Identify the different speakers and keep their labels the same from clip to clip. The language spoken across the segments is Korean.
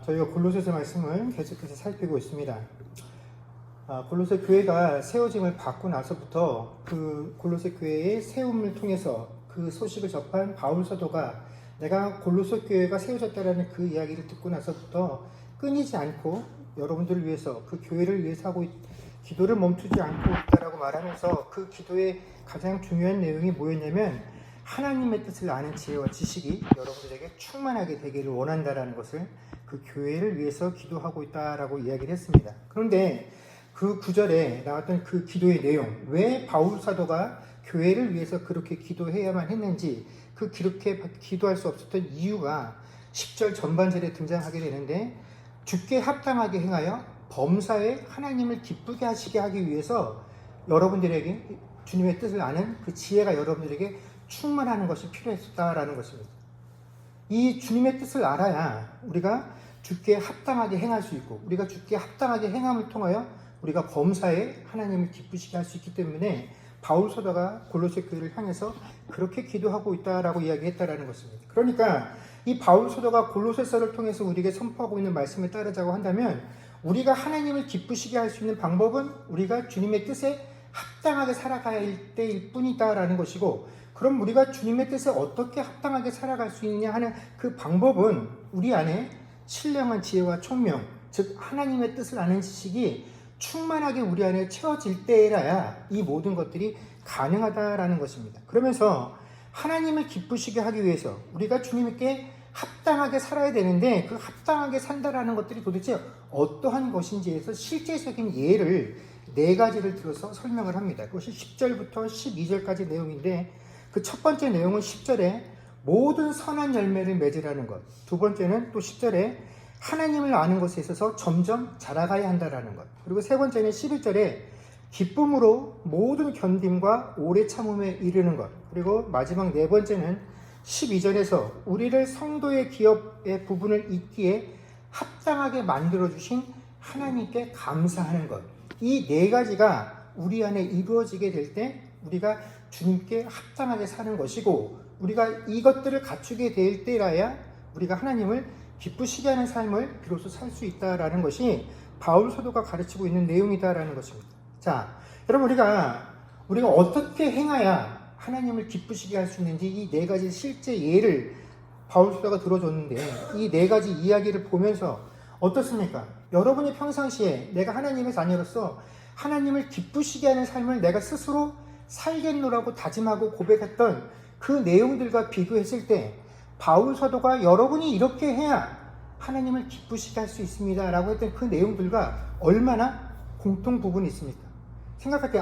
Speaker 1: 저희가 골로새서 말씀을 계속해서 살피고 있습니다. 골로새 교회가 세워짐을 받고 나서부터 그 골로새 교회의 세움을 통해서 그 소식을 접한 바울 사도가 내가 골로새 교회가 세워졌다라는 그 이야기를 듣고 나서부터 끊이지 않고 여러분들을 위해서 그 교회를 위해서 기도를 멈추지 않고 있다라고 말하면서 그 기도의 가장 중요한 내용이 뭐였냐면 하나님의 뜻을 아는 지혜와 지식이 여러분들에게 충만하게 되기를 원한다라는 것을 그 교회를 위해서 기도하고 있다라고 이야기를 했습니다. 그런데 그 구절에 나왔던 그 기도의 내용, 왜 바울 사도가 교회를 위해서 그렇게 기도해야만 했는지 그렇게 기도할 수 없었던 이유가 10절 전반절에 등장하게 되는데 주께 합당하게 행하여 범사에 하나님을 기쁘게 하시게 하기 위해서 여러분들에게 주님의 뜻을 아는 그 지혜가 여러분들에게 충만하는 것이 필요했다라는 것입니다. 이 주님의 뜻을 알아야 우리가 주께 합당하게 행할 수 있고 우리가 주께 합당하게 행함을 통하여 우리가 범사에 하나님을 기쁘시게 할 수 있기 때문에 바울 사도가 골로새 교회를 향해서 그렇게 기도하고 있다라고 이야기했다라는 것입니다. 그러니까 이 바울 사도가 골로새서를 통해서 우리에게 선포하고 있는 말씀을 따르자고 한다면 우리가 하나님을 기쁘시게 할 수 있는 방법은 우리가 주님의 뜻에 합당하게 살아가야 할 때일 뿐이다라는 것이고, 그럼 우리가 주님의 뜻에 어떻게 합당하게 살아갈 수 있느냐 하는 그 방법은 우리 안에 신령한 지혜와 총명, 즉 하나님의 뜻을 아는 지식이 충만하게 우리 안에 채워질 때라야 이 모든 것들이 가능하다라는 것입니다. 그러면서 하나님을 기쁘시게 하기 위해서 우리가 주님께 합당하게 살아야 되는데 그 합당하게 산다라는 것들이 도대체 어떠한 것인지에서 실제적인 예를 4가지를 들어서 설명을 합니다. 그것이 10절부터 12절까지 내용인데 그 첫 번째 내용은 10절에 모든 선한 열매를 맺으라는 것, 두 번째는 또 10절에 하나님을 아는 것에 있어서 점점 자라가야 한다라는 것, 그리고 세 번째는 11절에 기쁨으로 모든 견딤과 오래 참음에 이르는 것, 그리고 마지막 네 번째는 12절에서 우리를 성도의 기업의 부분을 잇기에 합당하게 만들어주신 하나님께 감사하는 것, 이 4가지가 우리 안에 이루어지게 될 때 우리가 주님께 합당하게 사는 것이고, 우리가 이것들을 갖추게 될 때라야 우리가 하나님을 기쁘시게 하는 삶을 비로소 살 수 있다라는 것이 바울 사도가 가르치고 있는 내용이다라는 것입니다. 자, 여러분 우리가 어떻게 행해야 하나님을 기쁘시게 할 수 있는지 이 4가지 실제 예를 바울 사도가 들어줬는데 이 4가지 이야기를 보면서 어떻습니까? 여러분이 평상시에 내가 하나님의 자녀로서 하나님을 기쁘시게 하는 삶을 내가 스스로 살겠노라고 다짐하고 고백했던 그 내용들과 비교했을 때 바울 사도가 여러분이 이렇게 해야 하나님을 기쁘시게 할 수 있습니다 라고 했던 그 내용들과 얼마나 공통 부분이 있습니까? 생각할 때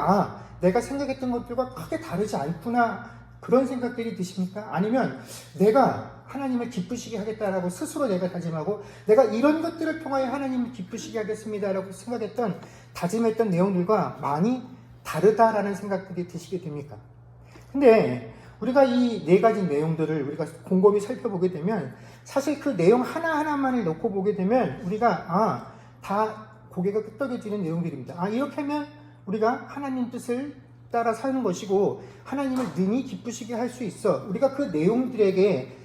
Speaker 1: 내가 생각했던 것들과 크게 다르지 않구나, 그런 생각들이 드십니까? 아니면 내가 하나님을 기쁘시게 하겠다라고 스스로 내가 다짐하고 내가 이런 것들을 통하여 하나님을 기쁘시게 하겠습니다라고 생각했던 다짐했던 내용들과 많이 다르다라는 생각들이 드시게 됩니까? 근데 우리가 이 4가지 내용들을 우리가 곰곰이 살펴보게 되면 사실 그 내용 하나하나만을 놓고 보게 되면 우리가 다 고개가 끄덕여지는 내용들입니다. 이렇게 하면 우리가 하나님 뜻을 따라 사는 것이고 하나님을 능히 기쁘시게 할 수 있어. 우리가 그 내용들에게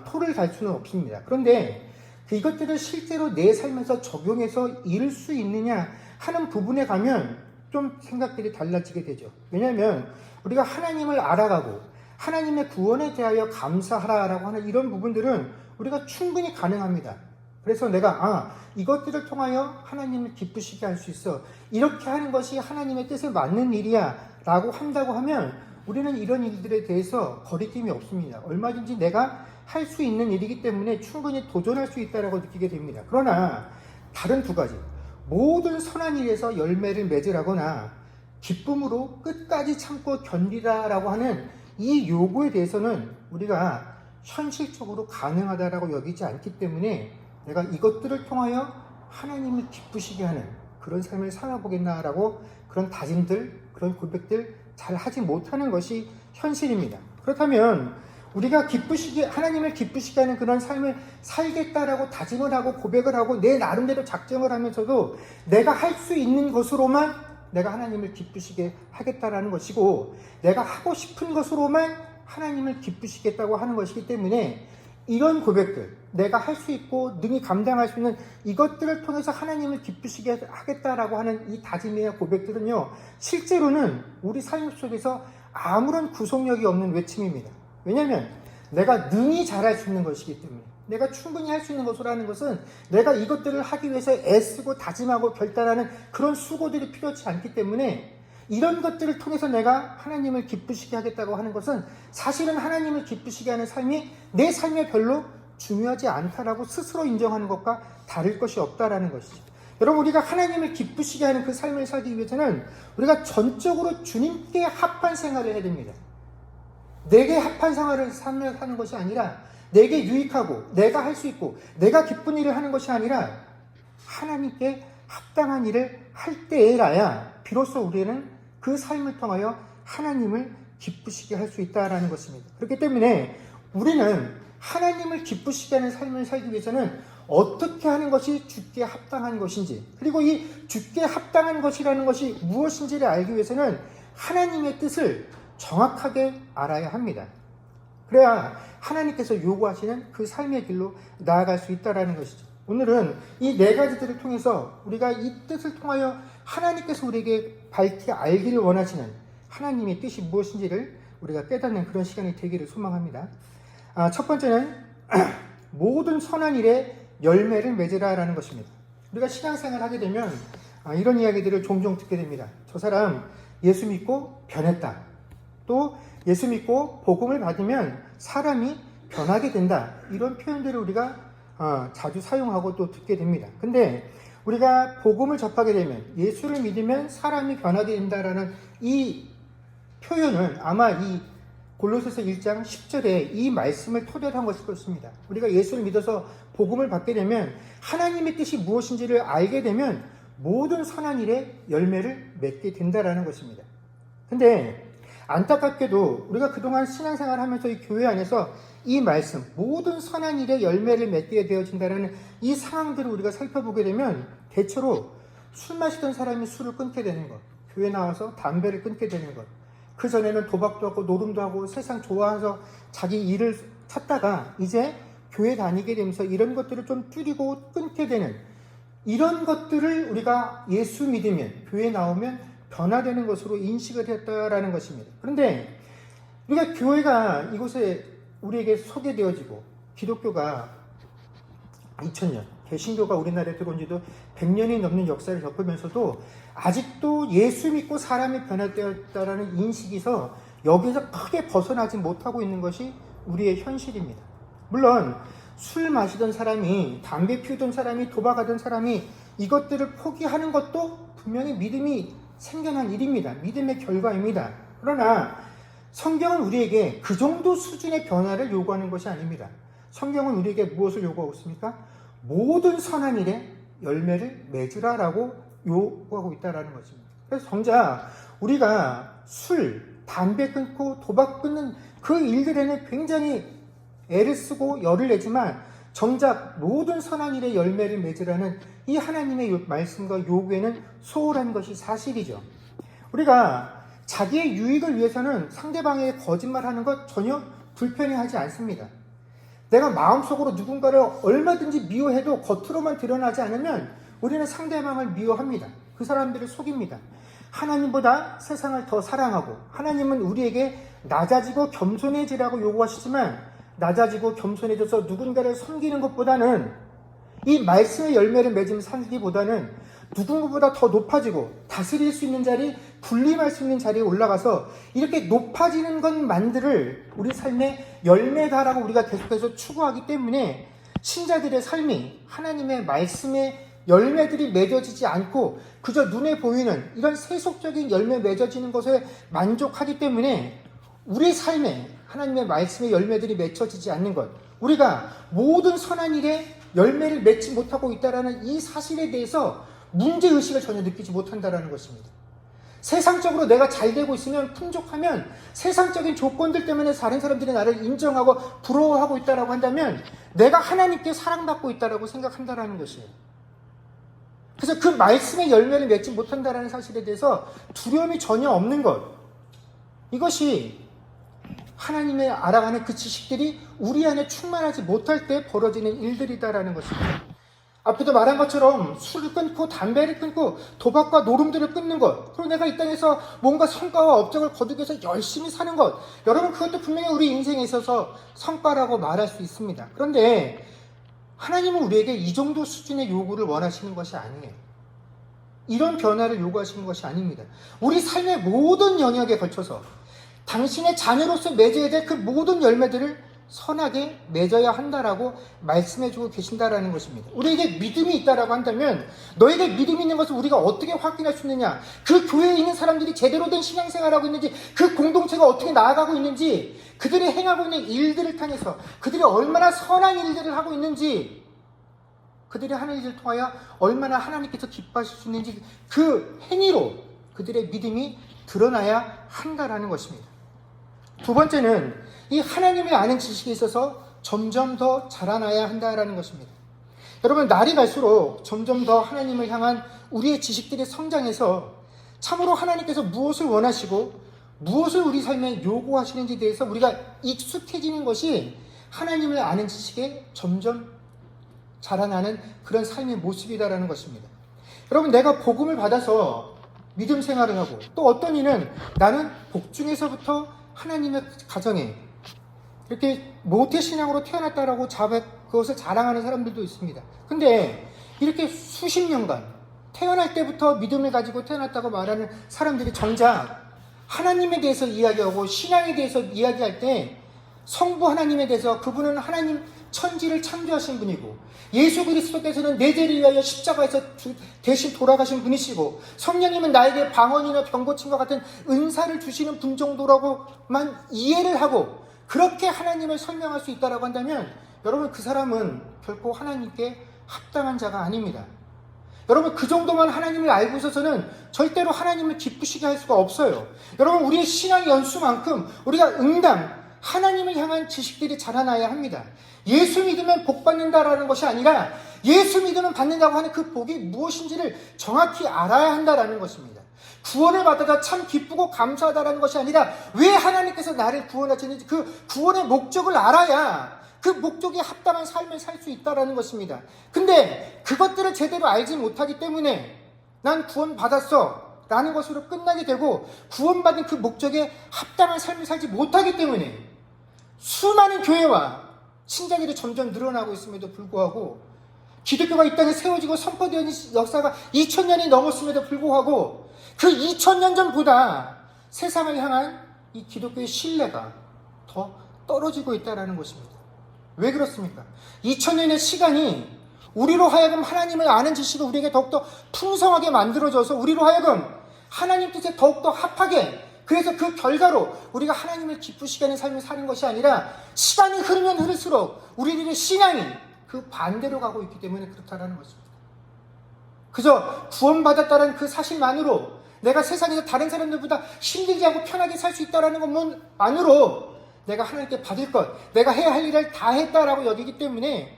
Speaker 1: 토를 달 수는 없습니다. 그런데 이것들을 실제로 내 삶에서 적용해서 이룰 수 있느냐 하는 부분에 가면 좀 생각들이 달라지게 되죠. 왜냐하면 우리가 하나님을 알아가고 하나님의 구원에 대하여 감사하라라고 하는 이런 부분들은 우리가 충분히 가능합니다. 그래서 내가 이것들을 통하여 하나님을 기쁘시게 할 수 있어, 이렇게 하는 것이 하나님의 뜻에 맞는 일이야 라고 한다고 하면 우리는 이런 일들에 대해서 거리낌이 없습니다. 얼마든지 내가 할 수 있는 일이기 때문에 충분히 도전할 수 있다고 느끼게 됩니다. 그러나 다른 2가지, 모든 선한 일에서 열매를 맺으라거나 기쁨으로 끝까지 참고 견디라라고 하는 이 요구에 대해서는 우리가 현실적으로 가능하다라고 여기지 않기 때문에 내가 이것들을 통하여 하나님을 기쁘시게 하는 그런 삶을 살아보겠나라고 그런 다짐들, 그런 고백들 잘 하지 못하는 것이 현실입니다. 그렇다면 우리가 하나님을 기쁘시게 하는 그런 삶을 살겠다라고 다짐을 하고 고백을 하고 내 나름대로 작정을 하면서도 내가 할 수 있는 것으로만 내가 하나님을 기쁘시게 하겠다라는 것이고 내가 하고 싶은 것으로만 하나님을 기쁘시겠다고 하는 것이기 때문에 이런 고백들, 내가 할 수 있고 능히 감당할 수 있는 이것들을 통해서 하나님을 기쁘시게 하겠다라고 하는 이 다짐의 고백들은요, 실제로는 우리 삶 속에서 아무런 구속력이 없는 외침입니다. 왜냐하면 내가 능히 잘할 수 있는 것이기 때문에, 내가 충분히 할 수 있는 것이라는 것은 내가 이것들을 하기 위해서 애쓰고 다짐하고 결단하는 그런 수고들이 필요치 않기 때문에, 이런 것들을 통해서 내가 하나님을 기쁘시게 하겠다고 하는 것은 사실은 하나님을 기쁘시게 하는 삶이 내 삶에 별로 중요하지 않다라고 스스로 인정하는 것과 다를 것이 없다라는 것이죠. 여러분, 우리가 하나님을 기쁘시게 하는 그 삶을 살기 위해서는 우리가 전적으로 주님께 합한 생활을 해야 됩니다. 내게 합한 생활을 사는 것이 아니라, 내게 유익하고 내가 할 수 있고 내가 기쁜 일을 하는 것이 아니라 하나님께 합당한 일을 할 때에라야 비로소 우리는 그 삶을 통하여 하나님을 기쁘시게 할 수 있다라는 것입니다. 그렇기 때문에 우리는 하나님을 기쁘시게 하는 삶을 살기 위해서는 어떻게 하는 것이 주께 합당한 것인지, 그리고 이 주께 합당한 것이라는 것이 무엇인지를 알기 위해서는 하나님의 뜻을 정확하게 알아야 합니다. 그래야 하나님께서 요구하시는 그 삶의 길로 나아갈 수 있다는 것이죠. 오늘은 이 네 가지들을 통해서 우리가 이 뜻을 통하여 하나님께서 우리에게 밝히 알기를 원하시는 하나님의 뜻이 무엇인지를 우리가 깨닫는 그런 시간이 되기를 소망합니다. 첫 번째는 모든 선한 일에 열매를 맺으라라는 것입니다. 우리가 신앙생활을 하게 되면 이런 이야기들을 종종 듣게 됩니다. 저 사람 예수 믿고 변했다. 또 예수 믿고 복음을 받으면 사람이 변하게 된다. 이런 표현들을 우리가 자주 사용하고 또 듣게 됩니다. 근데 우리가 복음을 접하게 되면, 예수를 믿으면 사람이 변하게 된다라는 이 표현은 아마 이 골로새서 1장 10절에 이 말씀을 토대로 한 것일 것입니다. 우리가 예수를 믿어서 복음을 받게 되면, 하나님의 뜻이 무엇인지를 알게 되면 모든 선한 일에 열매를 맺게 된다라는 것입니다. 근데 안타깝게도 우리가 그동안 신앙생활을 하면서 이 교회 안에서 이 말씀, 모든 선한 일에 열매를 맺게 되어진다는 이 상황들을 우리가 살펴보게 되면 대체로 술 마시던 사람이 술을 끊게 되는 것, 교회 나와서 담배를 끊게 되는 것, 그 전에는 도박도 하고 노름도 하고 세상 좋아해서 자기 일을 찾다가 이제 교회 다니게 되면서 이런 것들을 좀 줄이고 끊게 되는, 이런 것들을 우리가 예수 믿으면, 교회 나오면 변화되는 것으로 인식을 했다라는 것입니다. 그런데 우리가 교회가 이곳에 우리에게 소개되어지고, 기독교가 2000년, 개신교가 우리나라에 들어온 지도 100년이 넘는 역사를 겪으면서도 아직도 예수 믿고 사람이 변화되었다라는 인식에서 여기서 크게 벗어나지 못하고 있는 것이 우리의 현실입니다. 물론 술 마시던 사람이, 담배 피우던 사람이, 도박하던 사람이 이것들을 포기하는 것도 분명히 믿음이 생겨난 일입니다. 믿음의 결과입니다. 그러나 성경은 우리에게 그 정도 수준의 변화를 요구하는 것이 아닙니다. 성경은 우리에게 무엇을 요구하고 있습니까? 모든 선한 일에 열매를 맺으라라고 요구하고 있다는 것입니다. 그래서 정작 우리가 술, 담배 끊고 도박 끊는 그 일들에는 굉장히 애를 쓰고 열을 내지만, 정작 모든 선한 일에 열매를 맺으라는 이 하나님의 말씀과 요구에는 소홀한 것이 사실이죠. 우리가 자기의 유익을 위해서는 상대방에게 거짓말하는 것 전혀 불편해하지 않습니다. 내가 마음속으로 누군가를 얼마든지 미워해도 겉으로만 드러나지 않으면 우리는 상대방을 미워합니다. 그 사람들을 속입니다. 하나님보다 세상을 더 사랑하고, 하나님은 우리에게 낮아지고 겸손해지라고 요구하시지만, 낮아지고 겸손해져서 누군가를 섬기는 것보다는, 이 말씀의 열매를 맺으며 살기보다는 누군가보다 더 높아지고 다스릴 수 있는 자리, 군림할 수 있는 자리에 올라가서 이렇게 높아지는 것만들을 우리 삶의 열매다라고 우리가 계속해서 추구하기 때문에 신자들의 삶이 하나님의 말씀의 열매들이 맺어지지 않고 그저 눈에 보이는 이런 세속적인 열매 맺어지는 것에 만족하기 때문에 우리 삶에 하나님의 말씀의 열매들이 맺혀지지 않는 것, 우리가 모든 선한 일에 열매를 맺지 못하고 있다는 이 사실에 대해서 문제의식을 전혀 느끼지 못한다는 것입니다. 세상적으로 내가 잘 되고 있으면, 풍족하면, 세상적인 조건들 때문에 다른 사람들이 나를 인정하고 부러워하고 있다고 한다면 내가 하나님께 사랑받고 있다고 생각한다는 것이에요. 그래서 그 말씀의 열매를 맺지 못한다는 사실에 대해서 두려움이 전혀 없는 것, 이것이 하나님을 알아가는 그 지식들이 우리 안에 충만하지 못할 때 벌어지는 일들이다라는 것입니다. 앞에도 말한 것처럼 술을 끊고 담배를 끊고 도박과 노름들을 끊는 것, 그리고 내가 이 땅에서 뭔가 성과와 업적을 거두기 위해서 열심히 사는 것, 여러분 그것도 분명히 우리 인생에 있어서 성과라고 말할 수 있습니다. 그런데 하나님은 우리에게 이 정도 수준의 요구를 원하시는 것이 아니에요. 이런 변화를 요구하시는 것이 아닙니다. 우리 삶의 모든 영역에 걸쳐서 당신의 자녀로서 맺어야 될 그 모든 열매들을 선하게 맺어야 한다라고 말씀해주고 계신다라는 것입니다. 우리에게 믿음이 있다라고 한다면 너에게 믿음이 있는 것을 우리가 어떻게 확인할 수 있느냐, 그 교회에 있는 사람들이 제대로 된 신앙생활을 하고 있는지, 그 공동체가 어떻게 나아가고 있는지, 그들이 행하고 있는 일들을 통해서 그들이 얼마나 선한 일들을 하고 있는지, 그들이 하는 일을 통하여 얼마나 하나님께서 기뻐하실 수 있는지, 그 행위로 그들의 믿음이 드러나야 한다라는 것입니다. 두 번째는 이 하나님을 아는 지식에 있어서 점점 더 자라나야 한다라는 것입니다. 여러분, 날이 갈수록 점점 더 하나님을 향한 우리의 지식들이 성장해서 참으로 하나님께서 무엇을 원하시고 무엇을 우리 삶에 요구하시는지에 대해서 우리가 익숙해지는 것이 하나님을 아는 지식에 점점 자라나는 그런 삶의 모습이다라는 것입니다. 여러분, 내가 복음을 받아서 믿음 생활을 하고, 또 어떤 이는 나는 복중에서부터 하나님의 가정에 이렇게 모태신앙으로 태어났다라고 그것을 자랑하는 사람들도 있습니다. 근데 이렇게 수십 년간 태어날 때부터 믿음을 가지고 태어났다고 말하는 사람들이 정작 하나님에 대해서 이야기하고 신앙에 대해서 이야기할 때 성부 하나님에 대해서, 그분은 하나님 천지를 창조하신 분이고 예수 그리스도께서는 내 죄를 위하여 십자가에서 대신 돌아가신 분이시고 성령님은 나에게 방언이나 병 고침과 같은 은사를 주시는 분 정도라고만 이해를 하고 그렇게 하나님을 설명할 수 있다고 한다면, 여러분, 그 사람은 결코 하나님께 합당한 자가 아닙니다. 여러분, 그 정도만 하나님을 알고 있어서는 절대로 하나님을 기쁘시게 할 수가 없어요. 여러분, 우리의 신앙 연수만큼 우리가 응당 하나님을 향한 지식들이 자라나야 합니다. 예수 믿으면 복 받는다라는 것이 아니라 예수 믿으면 받는다고 하는 그 복이 무엇인지를 정확히 알아야 한다라는 것입니다. 구원을 받아서 참 기쁘고 감사하다라는 것이 아니라 왜 하나님께서 나를 구원하셨는지 그 구원의 목적을 알아야 그 목적에 합당한 삶을 살 수 있다라는 것입니다. 근데 그것들을 제대로 알지 못하기 때문에 난 구원 받았어 라는 것으로 끝나게 되고, 구원받은 그 목적에 합당한 삶을 살지 못하기 때문에 수많은 교회와 신자들이 점점 늘어나고 있음에도 불구하고, 기독교가 이 땅에 세워지고 선포되는 역사가 2000년이 넘었음에도 불구하고 그 2000년 전보다 세상을 향한 이 기독교의 신뢰가 더 떨어지고 있다는 것입니다. 왜 그렇습니까? 2000년의 시간이 우리로 하여금 하나님을 아는 지식을 우리에게 더욱더 풍성하게 만들어줘서 우리로 하여금 하나님 뜻에 더욱더 합하게, 그래서 그 결과로 우리가 하나님을 기쁘시게 하는 삶을 사는 것이 아니라 시간이 흐르면 흐를수록 우리들의 신앙이 그 반대로 가고 있기 때문에 그렇다는 것입니다. 그저 구원받았다는 그 사실만으로 내가 세상에서 다른 사람들보다 힘들지 않고 편하게 살 수 있다는 것만으로 내가 하나님께 받을 것, 내가 해야 할 일을 다 했다라고 여기기 때문에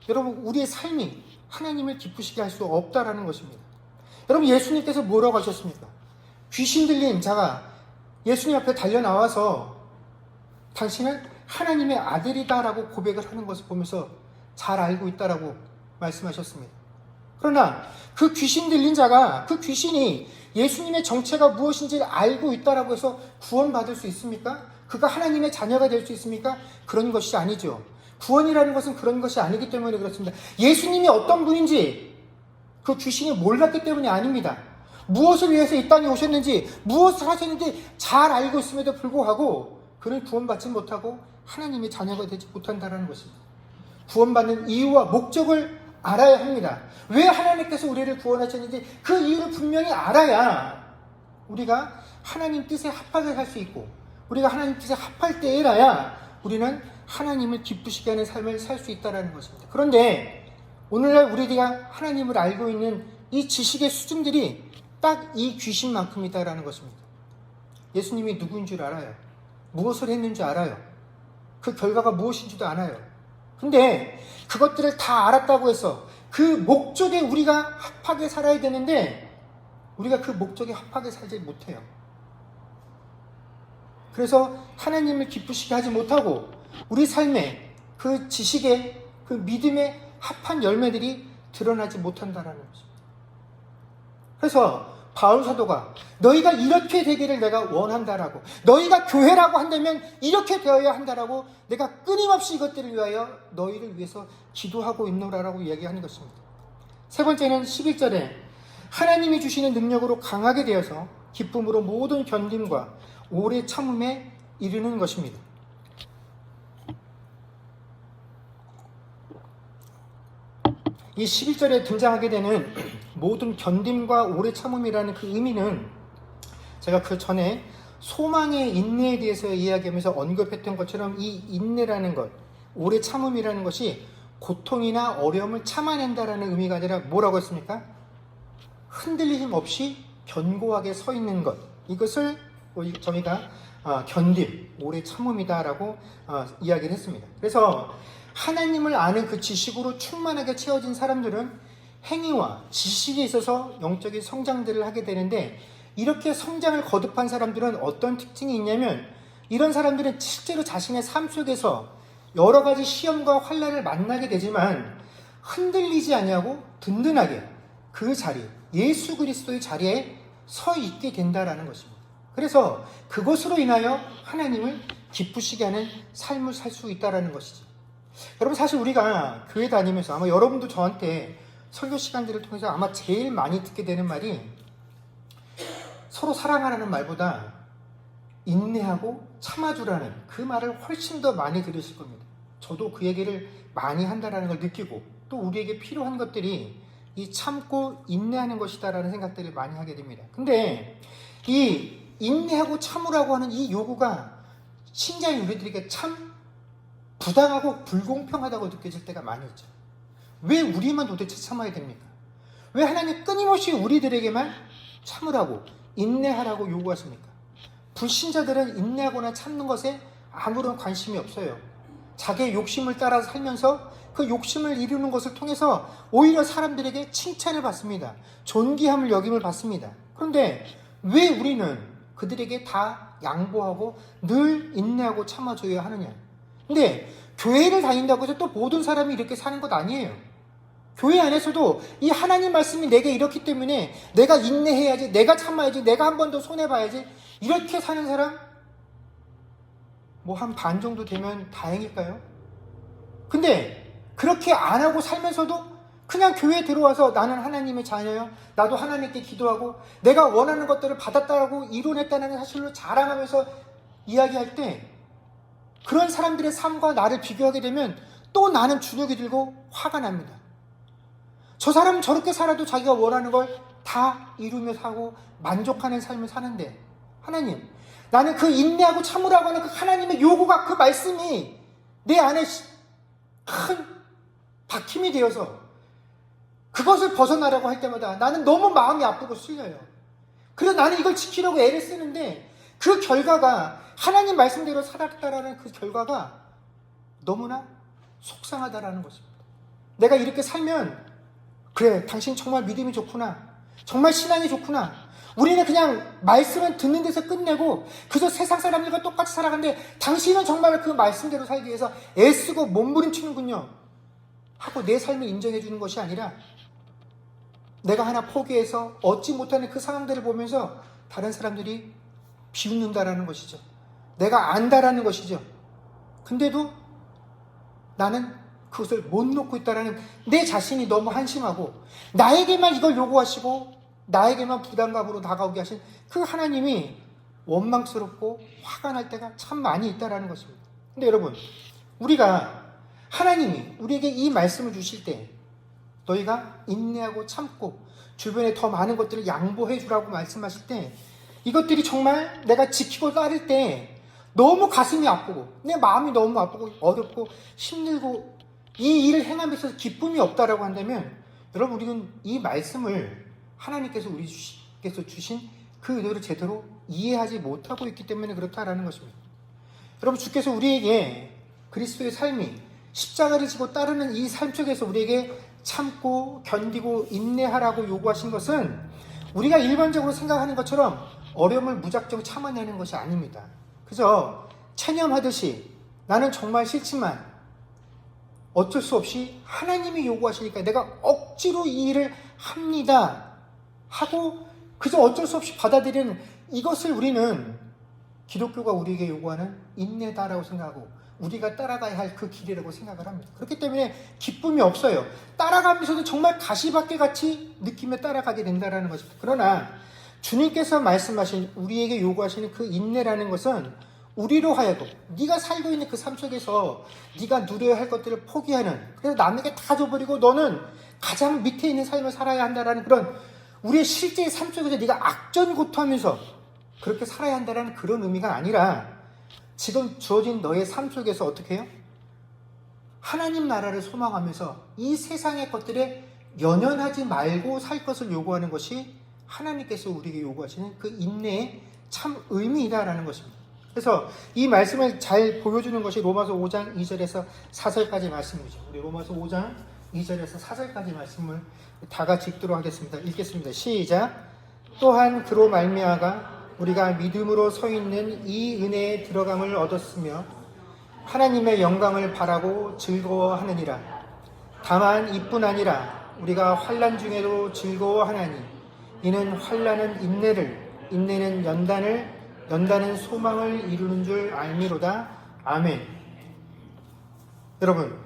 Speaker 1: 여러분, 우리의 삶이 하나님을 기쁘시게 할 수 없다라는 것입니다. 여러분, 예수님께서 뭐라고 하셨습니까? 귀신 들린 자가 예수님 앞에 달려나와서 당신은 하나님의 아들이다라고 고백을 하는 것을 보면서 잘 알고 있다라고 말씀하셨습니다. 그러나 그 귀신 들린 자가, 그 귀신이 예수님의 정체가 무엇인지를 알고 있다라고 해서 구원받을 수 있습니까? 그가 하나님의 자녀가 될 수 있습니까? 그런 것이 아니죠. 구원이라는 것은 그런 것이 아니기 때문에 그렇습니다. 예수님이 어떤 분인지 그 귀신이 몰랐기 때문이 아닙니다. 무엇을 위해서 이 땅에 오셨는지, 무엇을 하셨는지 잘 알고 있음에도 불구하고 그는 구원받지 못하고 하나님의 자녀가 되지 못한다는 것입니다. 구원받는 이유와 목적을 알아야 합니다. 왜 하나님께서 우리를 구원하셨는지 그 이유를 분명히 알아야 우리가 하나님 뜻에 합하게 살 수 있고, 우리가 하나님 뜻에 합할 때에라야 우리는 하나님을 기쁘시게 하는 삶을 살 수 있다는 것입니다. 그런데 오늘날 우리가 하나님을 알고 있는 이 지식의 수준들이 딱 이 귀신만큼이다라는 것입니다. 예수님이 누구인 줄 알아요. 무엇을 했는지 알아요. 그 결과가 무엇인지도 알아요. 근데 그것들을 다 알았다고 해서 그 목적에 우리가 합하게 살아야 되는데 우리가 그 목적에 합하게 살지 못해요. 그래서 하나님을 기쁘시게 하지 못하고 우리 삶에 그 지식의 그 믿음의 합한 열매들이 드러나지 못한다라는 것입니다. 그래서 바울 사도가 너희가 이렇게 되기를 내가 원한다라고, 너희가 교회라고 한다면 이렇게 되어야 한다라고 내가 끊임없이 이것들을 위하여 너희를 위해서 기도하고 있노라라고 이야기하는 것입니다. 세 번째는 11절에 하나님이 주시는 능력으로 강하게 되어서 기쁨으로 모든 견딤과 오래 참음에 이르는 것입니다. 이 11절에 등장하게 되는 모든 견딤과 오래 참음이라는 그 의미는 제가 그 전에 소망의 인내에 대해서 이야기하면서 언급했던 것처럼 이 인내라는 것, 오래 참음이라는 것이 고통이나 어려움을 참아낸다라는 의미가 아니라 뭐라고 했습니까? 흔들림 없이 견고하게 서 있는 것, 이것을 저희가 견딤, 오래 참음이다라고 이야기를 했습니다. 그래서 하나님을 아는 그 지식으로 충만하게 채워진 사람들은 행위와 지식에 있어서 영적인 성장들을 하게 되는데, 이렇게 성장을 거듭한 사람들은 어떤 특징이 있냐면, 이런 사람들은 실제로 자신의 삶 속에서 여러 가지 시험과 환난을 만나게 되지만 흔들리지 아니하고 든든하게 그 자리, 예수 그리스도의 자리에 서 있게 된다라는 것입니다. 그래서 그것으로 인하여 하나님을 기쁘시게 하는 삶을 살 수 있다라는 것이죠. 여러분, 사실 우리가 교회 다니면서 아마 여러분도 저한테 설교 시간들을 통해서 아마 제일 많이 듣게 되는 말이 서로 사랑하라는 말보다 인내하고 참아주라는 그 말을 훨씬 더 많이 들으실 겁니다. 저도 그 얘기를 많이 한다는 걸 느끼고, 또 우리에게 필요한 것들이 이 참고 인내하는 것이다라는 생각들을 많이 하게 됩니다. 근데 이 인내하고 참으라고 하는 이 요구가 신자인 우리들에게 참 부당하고 불공평하다고 느껴질 때가 많이 있죠. 왜 우리만 도대체 참아야 됩니까? 왜 하나님 끊임없이 우리들에게만 참으라고, 인내하라고 요구하십니까? 불신자들은 인내하거나 참는 것에 아무런 관심이 없어요. 자기의 욕심을 따라 살면서 그 욕심을 이루는 것을 통해서 오히려 사람들에게 칭찬을 받습니다. 존귀함을 여김을 받습니다. 그런데 왜 우리는 그들에게 다 양보하고 늘 인내하고 참아줘야 하느냐? 근데 교회를 다닌다고 해서 또 모든 사람이 이렇게 사는 것 아니에요. 교회 안에서도 이 하나님 말씀이 내게 이렇기 때문에 내가 인내해야지, 내가 참아야지, 내가 한 번 더 손해봐야지, 이렇게 사는 사람 뭐 한 반 정도 되면 다행일까요? 근데 그렇게 안 하고 살면서도 그냥 교회에 들어와서 나는 하나님의 자녀요, 나도 하나님께 기도하고 내가 원하는 것들을 받았다라고 이뤄냈다는 사실로 자랑하면서 이야기할 때, 그런 사람들의 삶과 나를 비교하게 되면 또 나는 주눅이 들고 화가 납니다. 저 사람은 저렇게 살아도 자기가 원하는 걸 다 이루며 사고 만족하는 삶을 사는데, 하나님, 나는 그 인내하고 참으라고 하는 그 하나님의 요구가, 그 말씀이 내 안에 큰 박힘이 되어서 그것을 벗어나라고 할 때마다 나는 너무 마음이 아프고 쓸려요. 그래서 나는 이걸 지키려고 애를 쓰는데 그 결과가, 하나님 말씀대로 살았다라는 그 결과가 너무나 속상하다라는 것입니다. 내가 이렇게 살면, 그래, 당신 정말 믿음이 좋구나, 정말 신앙이 좋구나, 우리는 그냥 말씀은 듣는 데서 끝내고 그저 세상 사람들과 똑같이 살아가는데 당신은 정말 그 말씀대로 살기 위해서 애쓰고 몸부림치는군요 하고 내 삶을 인정해 주는 것이 아니라, 내가 하나 포기해서 얻지 못하는 그 상황들을 보면서 다른 사람들이 비웃는다라는 것이죠. 내가 안다라는 것이죠. 근데도 나는 그것을 못 놓고 있다라는 내 자신이 너무 한심하고, 나에게만 이걸 요구하시고 나에게만 부담감으로 다가오게 하신 그 하나님이 원망스럽고 화가 날 때가 참 많이 있다라는 것입니다. 근데 여러분, 우리가 하나님이 우리에게 이 말씀을 주실 때 너희가 인내하고 참고 주변에 더 많은 것들을 양보해 주라고 말씀하실 때, 이것들이 정말 내가 지키고 따를 때 너무 가슴이 아프고 내 마음이 너무 아프고 어렵고 힘들고 이 일을 행하면서 기쁨이 없다라고 한다면, 여러분, 우리는 이 말씀을 하나님께서 우리께서 주신 그 의도를 제대로 이해하지 못하고 있기 때문에 그렇다라는 것입니다. 여러분, 주께서 우리에게 그리스도의 삶이 십자가를 지고 따르는 이 삶 속에서 우리에게 참고 견디고 인내하라고 요구하신 것은 우리가 일반적으로 생각하는 것처럼 어려움을 무작정 참아내는 것이 아닙니다. 그저 체념하듯이 나는 정말 싫지만 어쩔 수 없이 하나님이 요구하시니까 내가 억지로 이 일을 합니다 하고 그저 어쩔 수 없이 받아들이는 이것을 우리는 기독교가 우리에게 요구하는 인내다라고 생각하고 우리가 따라가야 할 그 길이라고 생각을 합니다. 그렇기 때문에 기쁨이 없어요. 따라가면서도 정말 가시밭개같이 느끼며 따라가게 된다는 것입니다. 그러나 주님께서 말씀하신 우리에게 요구하시는 그 인내라는 것은 우리로 하여금 네가 살고 있는 그 삶 속에서 네가 누려야 할 것들을 포기하는, 그래서 남에게 다 줘버리고 너는 가장 밑에 있는 삶을 살아야 한다는 그런 우리의 실제의 삶 속에서 네가 악전고투하면서 그렇게 살아야 한다는 그런 의미가 아니라 지금 주어진 너의 삶 속에서 어떻게 해요? 하나님 나라를 소망하면서 이 세상의 것들에 연연하지 말고 살 것을 요구하는 것이 하나님께서 우리에게 요구하시는 그 인내의 참 의미이다라는 것입니다. 그래서 이 말씀을 잘 보여주는 것이 로마서 5장 2절에서 4절까지 말씀이죠. 우리 로마서 5장 2절에서 4절까지 말씀을 다 같이 읽도록 하겠습니다. 읽겠습니다. 시작. 또한 그로 말미암아 우리가 믿음으로 서 있는 이 은혜에 들어감을 얻었으며 하나님의 영광을 바라고 즐거워하느니라. 다만 이뿐 아니라 우리가 환난 중에도 즐거워하나니 이는 환난은 인내를, 인내는 연단을, 연단은 소망을 이루는 줄 알미로다. 아멘. 여러분,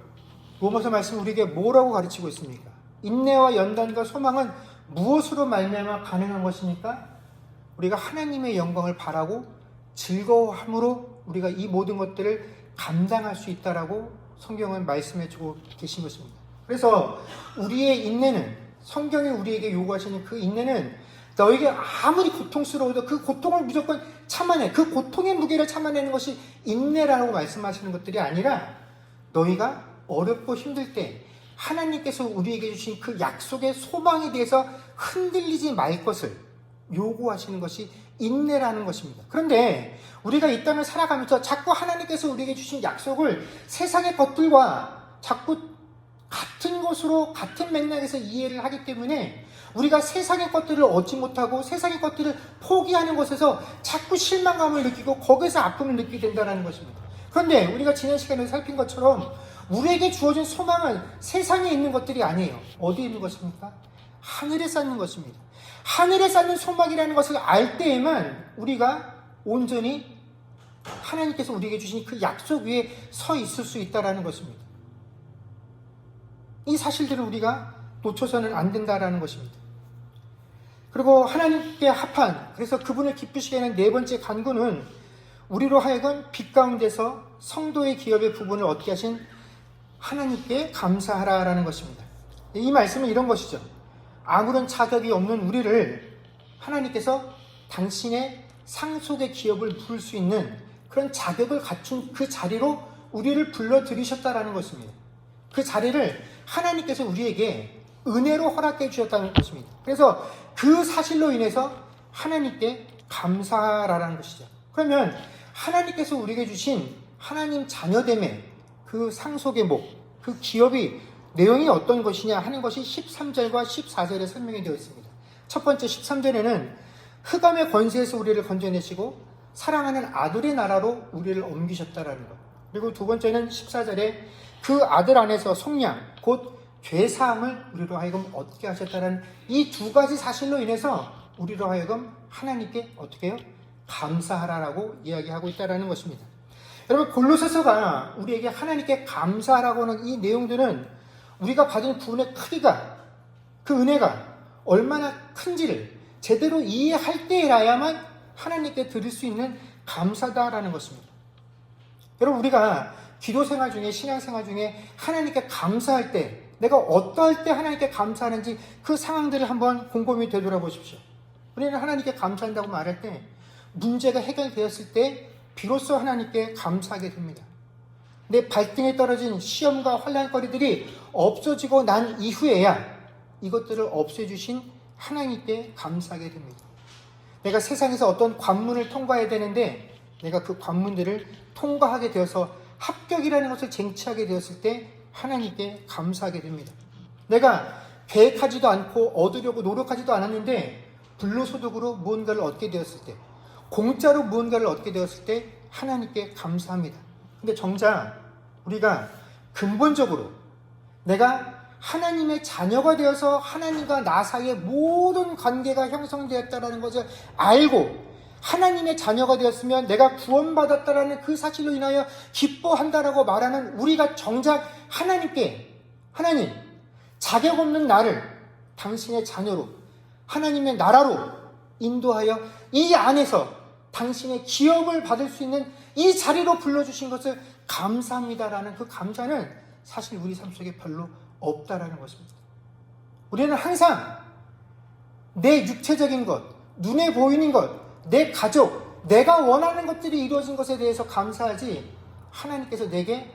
Speaker 1: 로마서 말씀 우리에게 뭐라고 가르치고 있습니까? 인내와 연단과 소망은 무엇으로 말미암아 가능한 것입니까? 우리가 하나님의 영광을 바라고 즐거워함으로 우리가 이 모든 것들을 감당할 수 있다라고 성경은 말씀해 주고 계신 것입니다. 그래서 우리의 인내는, 성경이 우리에게 요구하시는 그 인내는 너에게 아무리 고통스러워도 그 고통을 무조건 참아내, 그 고통의 무게를 참아내는 것이 인내라고 말씀하시는 것들이 아니라 너희가 어렵고 힘들 때 하나님께서 우리에게 주신 그 약속의 소망에 대해서 흔들리지 말 것을 요구하시는 것이 인내라는 것입니다. 그런데 우리가 이 땅을 살아가면서 자꾸 하나님께서 우리에게 주신 약속을 세상의 것들과 자꾸 같은 것으로 같은 맥락에서 이해를 하기 때문에 우리가 세상의 것들을 얻지 못하고 세상의 것들을 포기하는 것에서 자꾸 실망감을 느끼고 거기서 아픔을 느끼게 된다는 것입니다. 그런데 우리가 지난 시간에 살핀 것처럼 우리에게 주어진 소망은 세상에 있는 것들이 아니에요. 어디에 있는 것입니까? 하늘에 쌓는 것입니다. 하늘에 쌓는 소망이라는 것을 알 때에만 우리가 온전히 하나님께서 우리에게 주신 그 약속 위에 서 있을 수 있다는 것입니다. 이 사실들을 우리가 놓쳐서는 안 된다는 것입니다. 그리고 하나님께 합한, 그래서 그분을 기쁘시게 하는 네 번째 간구는 우리로 하여금 빛 가운데서 성도의 기업의 부분을 얻게 하신 하나님께 감사하라라는 것입니다. 이 말씀은 이런 것이죠. 아무런 자격이 없는 우리를 하나님께서 당신의 상속의 기업을 부를 수 있는 그런 자격을 갖춘 그 자리로 우리를 불러들이셨다라는 것입니다. 그 자리를 하나님께서 우리에게 은혜로 허락해 주셨다는 것입니다. 그래서 그 사실로 인해서 하나님께 감사하라는 것이죠. 그러면 하나님께서 우리에게 주신 하나님 자녀됨의 그 상속의 목, 그 기업이 내용이 어떤 것이냐 하는 것이 13절과 14절에 설명이 되어 있습니다. 첫 번째 13절에는 흑암의 권세에서 우리를 건져내시고 사랑하는 아들의 나라로 우리를 옮기셨다라는 것. 그리고 두 번째는 14절에 그 아들 안에서 속량, 곧 죄사함을 우리로 하여금 얻게 하셨다는 이 두 가지 사실로 인해서 우리로 하여금 하나님께 어떻게 해요? 감사하라라고 이야기하고 있다는 것입니다. 여러분, 골로새서가 우리에게 하나님께 감사하라고 하는 이 내용들은 우리가 받은 구원의 크기가, 그 은혜가 얼마나 큰지를 제대로 이해할 때라야만 하나님께 드릴 수 있는 감사다라는 것입니다. 여러분, 우리가 기도 생활 중에, 신앙 생활 중에 하나님께 감사할 때, 내가 어떠할 때 하나님께 감사하는지 그 상황들을 한번 곰곰이 되돌아보십시오. 우리는 하나님께 감사한다고 말할 때 문제가 해결되었을 때 비로소 하나님께 감사하게 됩니다. 내 발등에 떨어진 시험과 환난거리들이 없어지고 난 이후에야 이것들을 없애주신 하나님께 감사하게 됩니다. 내가 세상에서 어떤 관문을 통과해야 되는데 내가 그 관문들을 통과하게 되어서 합격이라는 것을 쟁취하게 되었을 때 하나님께 감사하게 됩니다. 내가 계획하지도 않고 얻으려고 노력하지도 않았는데 불로소득으로 무언가를 얻게 되었을 때, 공짜로 무언가를 얻게 되었을 때 하나님께 감사합니다. 근데 정작 우리가 근본적으로 내가 하나님의 자녀가 되어서 하나님과 나 사이의 모든 관계가 형성되었다는 것을 알고 하나님의 자녀가 되었으면 내가 구원받았다라는 그 사실로 인하여 기뻐한다라고 말하는 우리가 정작 하나님께 하나님 자격 없는 나를 당신의 자녀로 하나님의 나라로 인도하여 이 안에서 당신의 기업을 받을 수 있는 이 자리로 불러주신 것을 감사합니다라는 그 감사는 사실 우리 삶 속에 별로 없다라는 것입니다. 우리는 항상 내 육체적인 것, 눈에 보이는 것, 내 가족, 내가 원하는 것들이 이루어진 것에 대해서 감사하지 하나님께서 내게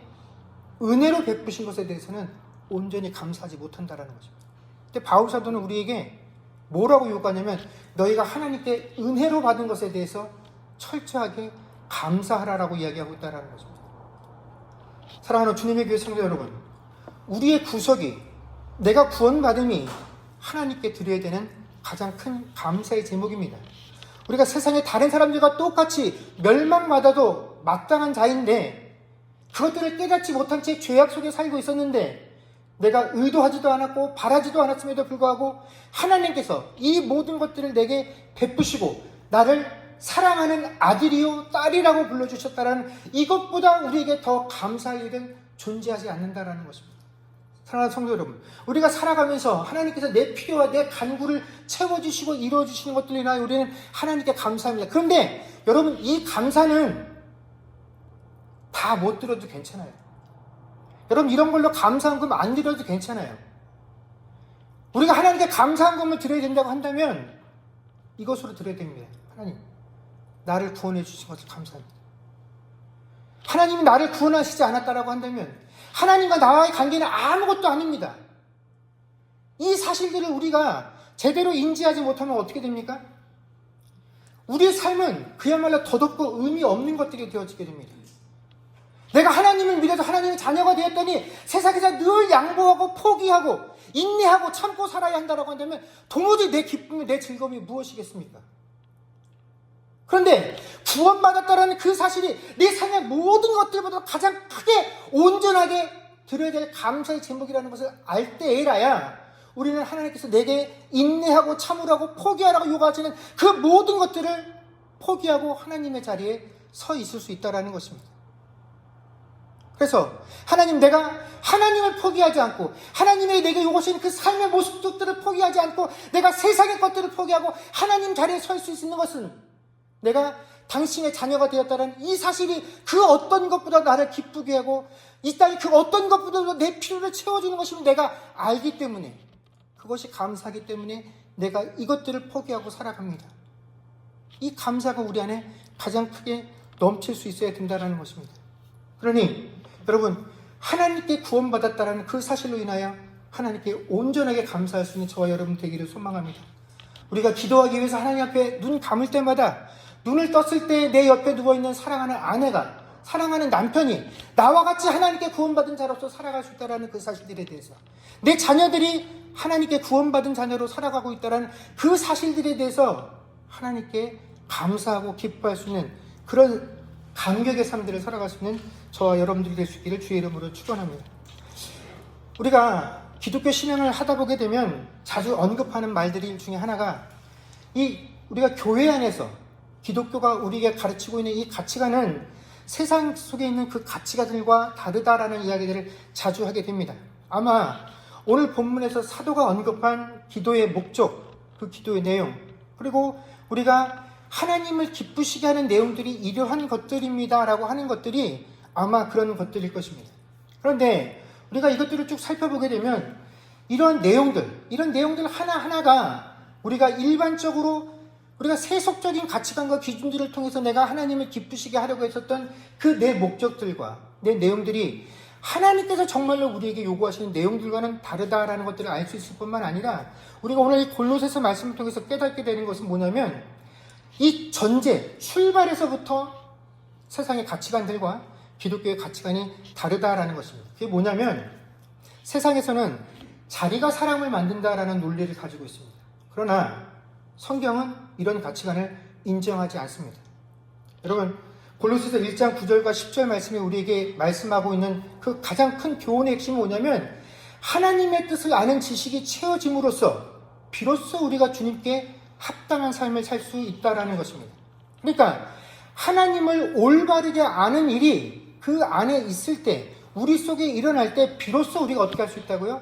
Speaker 1: 은혜로 베푸신 것에 대해서는 온전히 감사하지 못한다라는 것입니다. 근데 바울 사도는 우리에게 뭐라고 요구하냐면 너희가 하나님께 은혜로 받은 것에 대해서 철저하게 감사하라라고 이야기하고 있다는 것입니다. 사랑하는 주님의 교회 성도 여러분, 우리의 구속이 내가 구원받음이 하나님께 드려야 되는 가장 큰 감사의 제목입니다. 우리가 세상의 다른 사람들과 똑같이 멸망받아도 마땅한 자인데 그것들을 깨닫지 못한 채 죄악 속에 살고 있었는데 내가 의도하지도 않았고 바라지도 않았음에도 불구하고 하나님께서 이 모든 것들을 내게 베푸시고 나를 사랑하는 아들이요 딸이라고 불러주셨다는 이것보다 우리에게 더 감사할 일은 존재하지 않는다라는 것입니다. 사랑하는 성도 여러분, 우리가 살아가면서 하나님께서 내 필요와 내 간구를 채워주시고 이루어주시는 것들로 인하여 우리는 하나님께 감사합니다. 그런데 여러분, 이 감사는 다 못 들어도 괜찮아요. 여러분, 이런 걸로 감사한금 안 드려도 괜찮아요. 우리가 하나님께 감사한금을 드려야 된다고 한다면 이것으로 드려야 됩니다. 하나님, 나를 구원해 주신 것을 감사합니다. 하나님이 나를 구원하시지 않았다라고 한다면 하나님과 나와의 관계는 아무것도 아닙니다. 이 사실들을 우리가 제대로 인지하지 못하면 어떻게 됩니까? 우리의 삶은 그야말로 덧없고 의미 없는 것들이 되어지게 됩니다. 내가 하나님을 믿어서 하나님의 자녀가 되었더니 세상에서 늘 양보하고 포기하고 인내하고 참고 살아야 한다고 한다면 도무지 내 기쁨이 내 즐거움이 무엇이겠습니까? 그런데 구원받았다는 그 사실이 내 삶의 모든 것들보다 가장 크게 온전하게 드려야 될 감사의 제목이라는 것을 알 때에라야 우리는 하나님께서 내게 인내하고 참으라고 포기하라고 요구하시는 그 모든 것들을 포기하고 하나님의 자리에 서 있을 수 있다는 것입니다. 그래서 하나님, 내가 하나님을 포기하지 않고 하나님의 내게 요구하시는 그 삶의 모습들을 포기하지 않고 내가 세상의 것들을 포기하고 하나님 자리에 설 수 있는 것은 내가 당신의 자녀가 되었다는 이 사실이 그 어떤 것보다 나를 기쁘게 하고 이 땅에 그 어떤 것보다도 내 필요를 채워주는 것임을 내가 알기 때문에, 그것이 감사하기 때문에 내가 이것들을 포기하고 살아갑니다. 이 감사가 우리 안에 가장 크게 넘칠 수 있어야 된다는 것입니다. 그러니 여러분, 하나님께 구원받았다는 그 사실로 인하여 하나님께 온전하게 감사할 수 있는 저와 여러분 되기를 소망합니다. 우리가 기도하기 위해서 하나님 앞에 눈 감을 때마다, 눈을 떴을 때 내 옆에 누워있는 사랑하는 아내가, 사랑하는 남편이 나와 같이 하나님께 구원받은 자로서 살아갈 수 있다는 그 사실들에 대해서, 내 자녀들이 하나님께 구원받은 자녀로 살아가고 있다는 그 사실들에 대해서 하나님께 감사하고 기뻐할 수 있는 그런 감격의 삶들을 살아갈 수 있는 저와 여러분들이 될 수 있기를 주의 이름으로 축원합니다. 우리가 기독교 신앙을 하다 보게 되면 자주 언급하는 말들 중에 하나가 우리가 교회 안에서 기독교가 우리에게 가르치고 있는 이 가치관은 세상 속에 있는 그 가치관들과 다르다라는 이야기들을 자주 하게 됩니다. 아마 오늘 본문에서 사도가 언급한 기도의 목적, 그 기도의 내용, 그리고 우리가 하나님을 기쁘시게 하는 내용들이 이러한 것들입니다라고 하는 것들이 아마 그런 것들일 것입니다. 그런데 우리가 이것들을 쭉 살펴보게 되면 이런 내용들 하나하나가 우리가 일반적으로 우리가 세속적인 가치관과 기준들을 통해서 내가 하나님을 기쁘시게 하려고 했었던 그 내 목적들과 내 내용들이 하나님께서 정말로 우리에게 요구하시는 내용들과는 다르다라는 것들을 알 수 있을 뿐만 아니라 우리가 오늘 이 골로새서 말씀을 통해서 깨닫게 되는 것은 뭐냐면 이 전제, 출발에서부터 세상의 가치관들과 기독교의 가치관이 다르다라는 것입니다. 그게 뭐냐면 세상에서는 자리가 사람을 만든다라는 논리를 가지고 있습니다. 그러나 성경은 이런 가치관을 인정하지 않습니다. 여러분, 골로새서 1장 9절과 10절 말씀이 우리에게 말씀하고 있는 그 가장 큰 교훈의 핵심이 뭐냐면 하나님의 뜻을 아는 지식이 채워짐으로써 비로소 우리가 주님께 합당한 삶을 살 수 있다라는 것입니다. 그러니까 하나님을 올바르게 아는 일이 그 안에 있을 때, 우리 속에 일어날 때 비로소 우리가 어떻게 할 수 있다고요?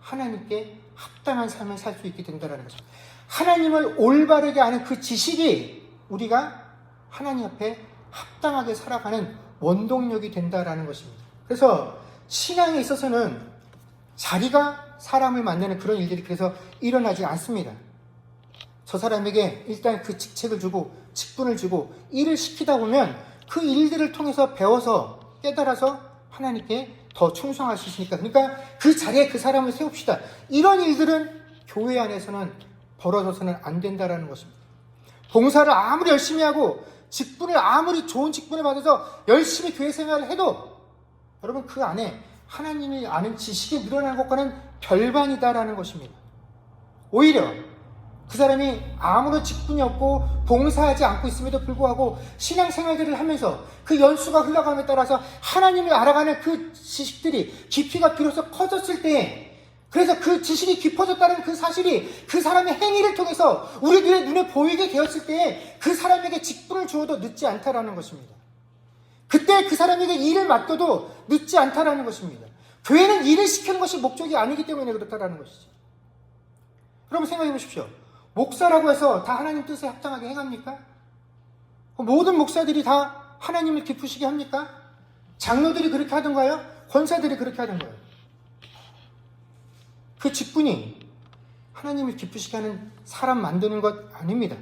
Speaker 1: 하나님께 합당한 삶을 살 수 있게 된다는 것입니다. 하나님을 올바르게 아는 그 지식이 우리가 하나님 앞에 합당하게 살아가는 원동력이 된다라는 것입니다. 그래서 신앙에 있어서는 자리가 사람을 만드는 그런 일들이 그래서 일어나지 않습니다. 저 사람에게 일단 그 직책을 주고 직분을 주고 일을 시키다 보면 그 일들을 통해서 배워서 깨달아서 하나님께 더 충성할 수 있으니까, 그러니까 그 자리에 그 사람을 세웁시다. 이런 일들은 교회 안에서는 벌어져서는 안 된다라는 것입니다. 봉사를 아무리 열심히 하고 직분을 아무리 좋은 직분을 받아서 열심히 교회 생활을 해도 여러분 그 안에 하나님이 아는 지식이 늘어나는 것과는 별반이다라는 것입니다. 오히려 그 사람이 아무런 직분이 없고 봉사하지 않고 있음에도 불구하고 신앙생활들을 하면서 그 연수가 흘러감에 따라서 하나님을 알아가는 그 지식들이 깊이가 비로소 커졌을 때, 그래서 그 지식이 깊어졌다는 그 사실이 그 사람의 행위를 통해서 우리들의 눈에 보이게 되었을 때 그 사람에게 직분을 주어도 늦지 않다라는 것입니다. 그때 그 사람에게 일을 맡겨도 늦지 않다라는 것입니다. 교회는 일을 시키는 것이 목적이 아니기 때문에 그렇다라는 것이죠. 여러분 생각해 보십시오. 목사라고 해서 다 하나님 뜻에 합당하게 행합니까? 모든 목사들이 다 하나님을 기쁘시게 합니까? 장로들이 그렇게 하던가요? 권사들이 그렇게 하던가요? 그 직분이 하나님을 기쁘시게 하는 사람 만드는 것 아닙니다.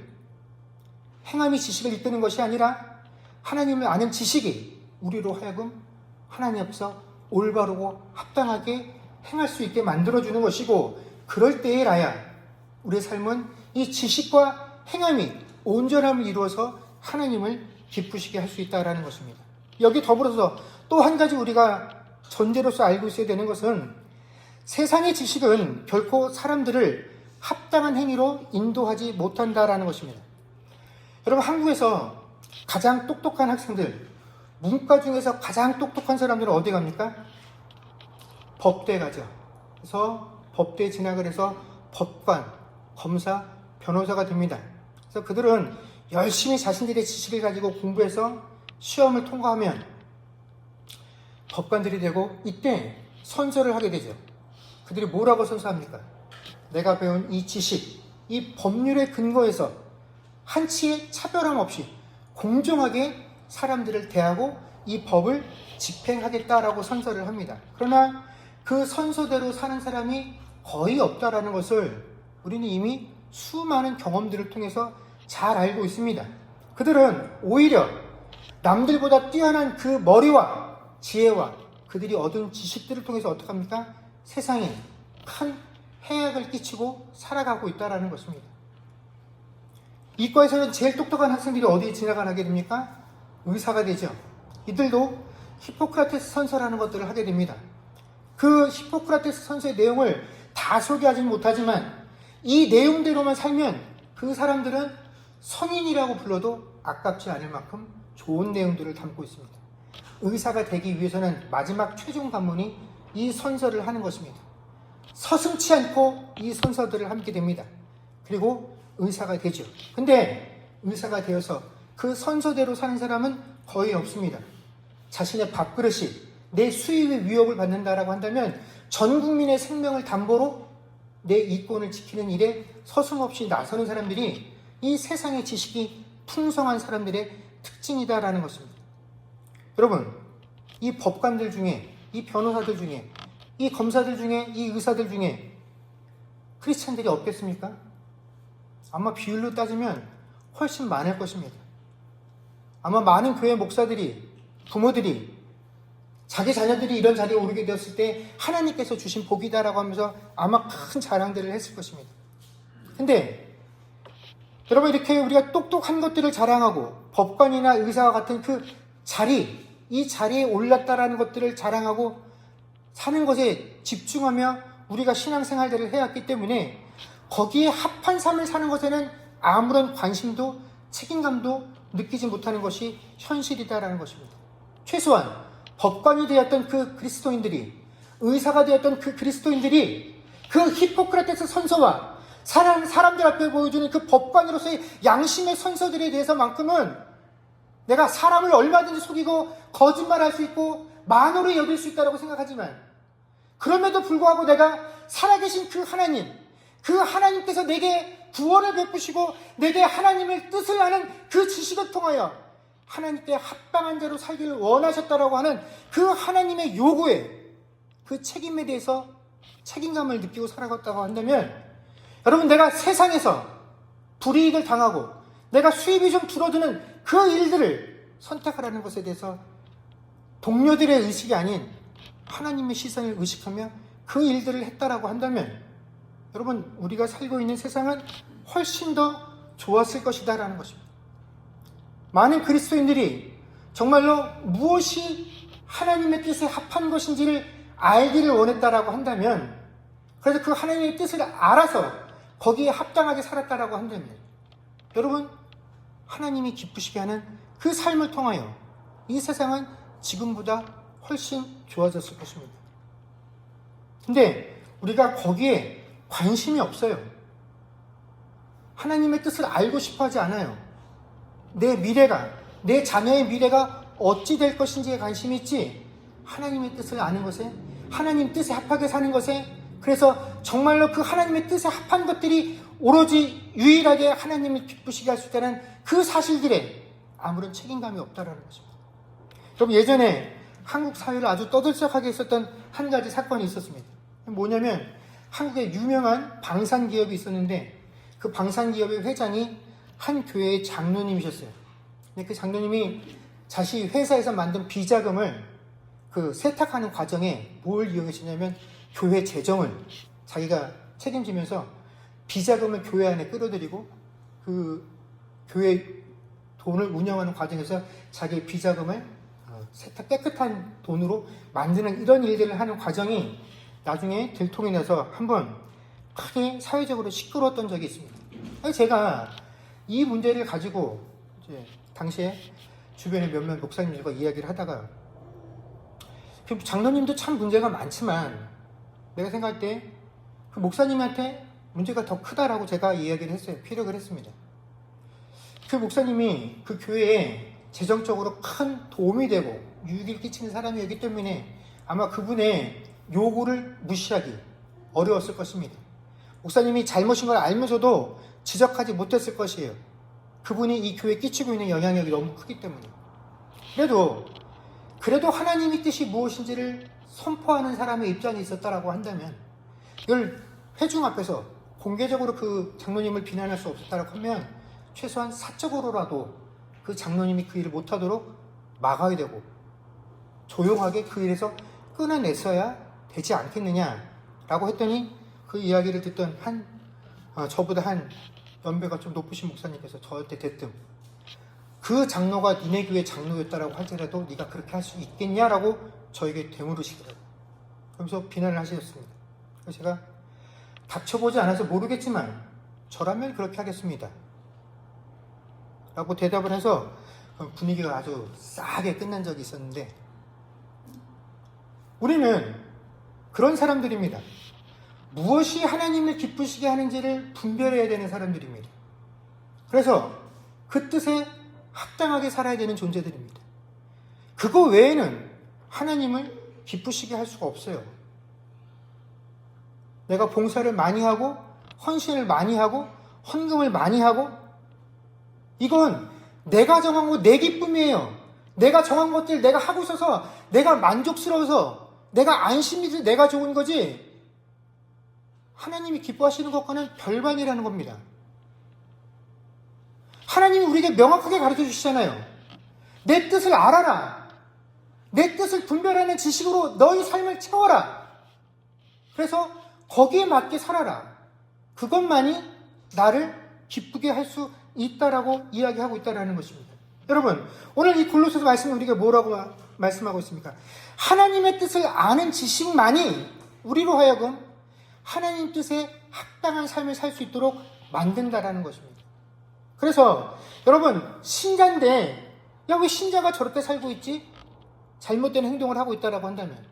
Speaker 1: 행함이 지식을 이끄는 것이 아니라 하나님을 아는 지식이 우리로 하여금 하나님 앞에서 올바르고 합당하게 행할 수 있게 만들어주는 것이고, 그럴 때에라야 우리의 삶은 이 지식과 행함이 온전함을 이루어서 하나님을 기쁘시게 할 수 있다는 것입니다. 여기 더불어서 또 한 가지 우리가 전제로서 알고 있어야 되는 것은 세상의 지식은 결코 사람들을 합당한 행위로 인도하지 못한다라는 것입니다. 여러분 한국에서 가장 똑똑한 학생들, 문과 중에서 가장 똑똑한 사람들은 어디 갑니까? 법대 가죠. 그래서 법대에 진학을 해서 법관, 검사, 변호사가 됩니다. 그래서 그들은 열심히 자신들의 지식을 가지고 공부해서 시험을 통과하면 법관들이 되고, 이때 선서를 하게 되죠. 그들이 뭐라고 선서합니까? 내가 배운 이 지식, 이 법률의 근거에서 한치의 차별함 없이 공정하게 사람들을 대하고 이 법을 집행하겠다라고 선서를 합니다. 그러나 그 선서대로 사는 사람이 거의 없다라는 것을 우리는 이미 수많은 경험들을 통해서 잘 알고 있습니다. 그들은 오히려 남들보다 뛰어난 그 머리와 지혜와 그들이 얻은 지식들을 통해서 어떻게 합니까? 세상에 큰 해악을 끼치고 살아가고 있다는 것입니다. 이과에서는 제일 똑똑한 학생들이 어디에 진학하게 됩니까? 의사가 되죠. 이들도 히포크라테스 선서라는 것들을 하게 됩니다. 그 히포크라테스 선서의 내용을 다 소개하지는 못하지만 이 내용대로만 살면 그 사람들은 성인이라고 불러도 아깝지 않을 만큼 좋은 내용들을 담고 있습니다. 의사가 되기 위해서는 마지막 최종 관문이 이 선서를 하는 것입니다. 서슴치 않고 이 선서들을 함께 됩니다. 그리고 의사가 되죠. 근데 의사가 되어서 그 선서대로 사는 사람은 거의 없습니다. 자신의 밥그릇이 내 수입의 위협을 받는다라고 한다면 전 국민의 생명을 담보로 내 이권을 지키는 일에 서슴없이 나서는 사람들이 이 세상의 지식이 풍성한 사람들의 특징이다라는 것입니다. 여러분, 이 법관들 중에, 이 변호사들 중에, 이 검사들 중에, 이 의사들 중에 크리스찬들이 없겠습니까? 아마 비율로 따지면 훨씬 많을 것입니다. 아마 많은 교회 목사들이, 부모들이 자기 자녀들이 이런 자리에 오르게 되었을 때 하나님께서 주신 복이다라고 하면서 아마 큰 자랑들을 했을 것입니다. 근데 여러분, 이렇게 우리가 똑똑한 것들을 자랑하고 법관이나 의사와 같은 그 자리, 이 자리에 올랐다라는 것들을 자랑하고 사는 것에 집중하며 우리가 신앙생활들을 해왔기 때문에 거기에 합한 삶을 사는 것에는 아무런 관심도 책임감도 느끼지 못하는 것이 현실이다라는 것입니다. 최소한 법관이 되었던 그 그리스도인들이, 의사가 되었던 그 그리스도인들이 그 히포크라테스 선서와 사람들 앞에 보여주는 그 법관으로서의 양심의 선서들에 대해서만큼은 내가 사람을 얼마든지 속이고 거짓말할 수 있고 만으로 여길 수 있다고 생각하지만, 그럼에도 불구하고 내가 살아계신 그 하나님께서 내게 구원을 베푸시고 내게 하나님의 뜻을 아는 그 지식을 통하여 하나님께 합당한 대로 살기를 원하셨다라고 하는 그 하나님의 요구에, 그 책임에 대해서 책임감을 느끼고 살아갔다고 한다면, 여러분, 내가 세상에서 불이익을 당하고 내가 수입이 좀 줄어드는 그 일들을 선택하라는 것에 대해서 동료들의 의식이 아닌 하나님의 시선을 의식하며 그 일들을 했다라고 한다면, 여러분, 우리가 살고 있는 세상은 훨씬 더 좋았을 것이다 라는 것입니다. 많은 그리스도인들이 정말로 무엇이 하나님의 뜻에 합한 것인지를 알기를 원했다라고 한다면, 그래서 그 하나님의 뜻을 알아서 거기에 합당하게 살았다라고 한다면, 여러분, 하나님이 기쁘시게 하는 그 삶을 통하여 이 세상은 지금보다 훨씬 좋아졌을 것입니다. 근데 우리가 거기에 관심이 없어요. 하나님의 뜻을 알고 싶어 하지 않아요. 내 미래가, 내 자녀의 미래가 어찌 될 것인지에 관심이 있지, 하나님의 뜻을 아는 것에, 하나님 뜻에 합하게 사는 것에, 그래서 정말로 그 하나님의 뜻에 합한 것들이 오로지 유일하게 하나님을 기쁘시게 할 수 있다는 그 사실들에 아무런 책임감이 없다라는 것입니다. 그럼 예전에 한국 사회를 아주 떠들썩하게 했었던 한 가지 사건이 있었습니다. 뭐냐면, 한국에 유명한 방산기업이 있었는데 그 방산기업의 회장이 한 교회의 장로님이셨어요. 그 장로님이 자신이 회사에서 만든 비자금을 그 세탁하는 과정에 뭘 이용했냐면 교회 재정을 자기가 책임지면서 비자금을 교회 안에 끌어들이고 그 교회 돈을 운영하는 과정에서 자기의 비자금을 세탁 깨끗한 돈으로 만드는 이런 일들을 하는 과정이 나중에 들통이 나서 한번 크게 사회적으로 시끄러웠던 적이 있습니다. 제가 이 문제를 가지고 이제 당시에 주변에 몇몇 목사님들과 이야기를 하다가, 장로님도 참 문제가 많지만 내가 생각할 때 그 목사님한테 문제가 더 크다라고 제가 이야기를 했어요. 피력을 했습니다. 그 목사님이 그 교회에 재정적으로 큰 도움이 되고 유익을 끼치는 사람이었기 때문에 아마 그분의 요구를 무시하기 어려웠을 것입니다. 목사님이 잘못인 걸 알면서도 지적하지 못했을 것이에요. 그분이 이 교회에 끼치고 있는 영향력이 너무 크기 때문에. 그래도 하나님의 뜻이 무엇인지를 선포하는 사람의 입장이 있었다라고 한다면, 이걸 회중 앞에서 공개적으로 그 장로님을 비난할 수 없었다라고 하면 최소한 사적으로라도 그 장로님이 그 일을 못하도록 막아야 되고 조용하게 그 일에서 끊어냈어야 되지 않겠느냐라고 했더니, 그 이야기를 듣던 저보다 한 연배가 좀 높으신 목사님께서 저한테 대뜸, 그 장로가 니네 교회 장로였다라고 할지라도 네가 그렇게 할 수 있겠냐라고 저에게 되물으시더라고요. 그러면서 비난을 하셨습니다. 그래서 제가 닥쳐보지 않아서 모르겠지만 저라면 그렇게 하겠습니다 라고 대답을 해서 분위기가 아주 싸하게 끝난 적이 있었는데, 우리는 그런 사람들입니다. 무엇이 하나님을 기쁘시게 하는지를 분별해야 되는 사람들입니다. 그래서 그 뜻에 합당하게 살아야 되는 존재들입니다. 그거 외에는 하나님을 기쁘시게 할 수가 없어요. 내가 봉사를 많이 하고 헌신을 많이 하고 헌금을 많이 하고, 이건 내가 정한 거, 내 기쁨이에요. 내가 정한 것들 내가 하고 있어서 내가 만족스러워서 내가 안심이 돼, 내가 좋은 거지, 하나님이 기뻐하시는 것과는 별반이라는 겁니다. 하나님이 우리에게 명확하게 가르쳐 주시잖아요. 내 뜻을 알아라. 내 뜻을 분별하는 지식으로 너희 삶을 채워라. 그래서 거기에 맞게 살아라. 그것만이 나를 기쁘게 할 수 있다라고 이야기하고 있다라는 것입니다. 여러분, 오늘 이 골로새서 말씀은 우리가 뭐라고 말씀하고 있습니까? 하나님의 뜻을 아는 지식만이 우리로 하여금 하나님 뜻에 합당한 삶을 살 수 있도록 만든다라는 것입니다. 그래서 여러분, 신자인데 야, 왜 신자가 저렇게 살고 있지? 잘못된 행동을 하고 있다라고 한다면,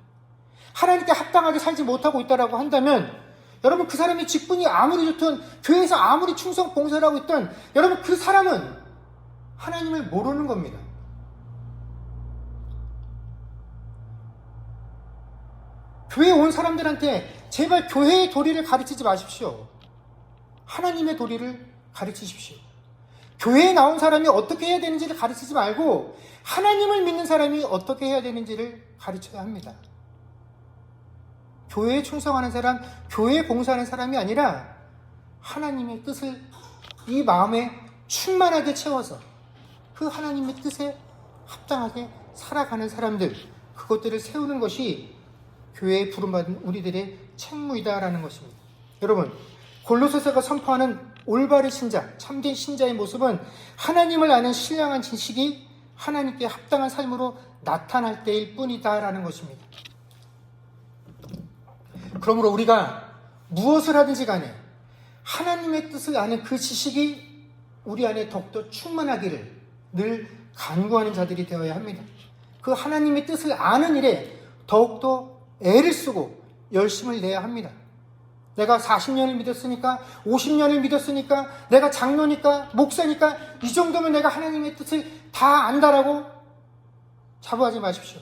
Speaker 1: 하나님께 합당하게 살지 못하고 있다라고 한다면, 여러분, 그 사람의 직분이 아무리 좋든, 교회에서 아무리 충성 봉사를 하고 있든, 여러분, 그 사람은 하나님을 모르는 겁니다. 교회에 온 사람들한테 제발 교회의 도리를 가르치지 마십시오. 하나님의 도리를 가르치십시오. 교회에 나온 사람이 어떻게 해야 되는지를 가르치지 말고 하나님을 믿는 사람이 어떻게 해야 되는지를 가르쳐야 합니다. 교회에 충성하는 사람, 교회에 봉사하는 사람이 아니라 하나님의 뜻을 이 마음에 충만하게 채워서 그 하나님의 뜻에 합당하게 살아가는 사람들, 그것들을 세우는 것이 교회에 부름받은 우리들의 책무이다라는 것입니다. 여러분, 골로새서가 선포하는 올바른 신자, 참된 신자의 모습은 하나님을 아는 신령한 지식이 하나님께 합당한 삶으로 나타날 때일 뿐이다라는 것입니다. 그러므로 우리가 무엇을 하든지 간에 하나님의 뜻을 아는 그 지식이 우리 안에 더욱더 충만하기를 늘 간구하는 자들이 되어야 합니다. 그 하나님의 뜻을 아는 일에 더욱더 애를 쓰고 열심을 내야 합니다. 내가 40년을 믿었으니까, 50년을 믿었으니까, 내가 장로니까, 목사니까 이 정도면 내가 하나님의 뜻을 다 안다라고 자부하지 마십시오.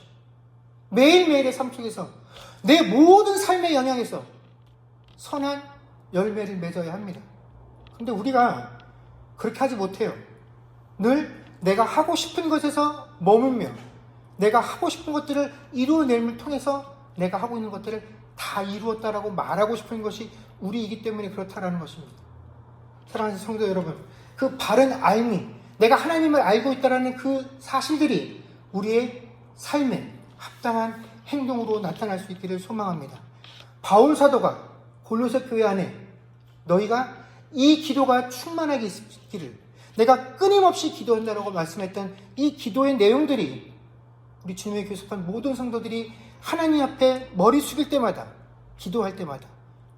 Speaker 1: 매일매일의 삶 속에서 내 모든 삶의 영향에서 선한 열매를 맺어야 합니다. 근데 우리가 그렇게 하지 못해요. 늘 내가 하고 싶은 것에서 머물며 내가 하고 싶은 것들을 이루어냄을 통해서 내가 하고 있는 것들을 다 이루었다라고 말하고 싶은 것이 우리이기 때문에 그렇다라는 것입니다. 사랑하는 성도 여러분, 그 바른 알미, 내가 하나님을 알고 있다라는 그 사실들이 우리의 삶에 합당한 행동으로 나타날 수 있기를 소망합니다. 바울 사도가 골로새 교회 안에 너희가 이 기도가 충만하게 있기를, 내가 끊임없이 기도한다라고 말씀했던 이 기도의 내용들이 우리 주님의 교섭한 모든 성도들이 하나님 앞에 머리 숙일 때마다, 기도할 때마다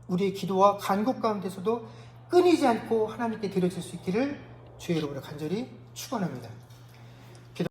Speaker 1: 우리의 기도와 간구 가운데서도 끊이지 않고 하나님께 드려질 수 있기를 주의 이름으로 간절히 축원합니다.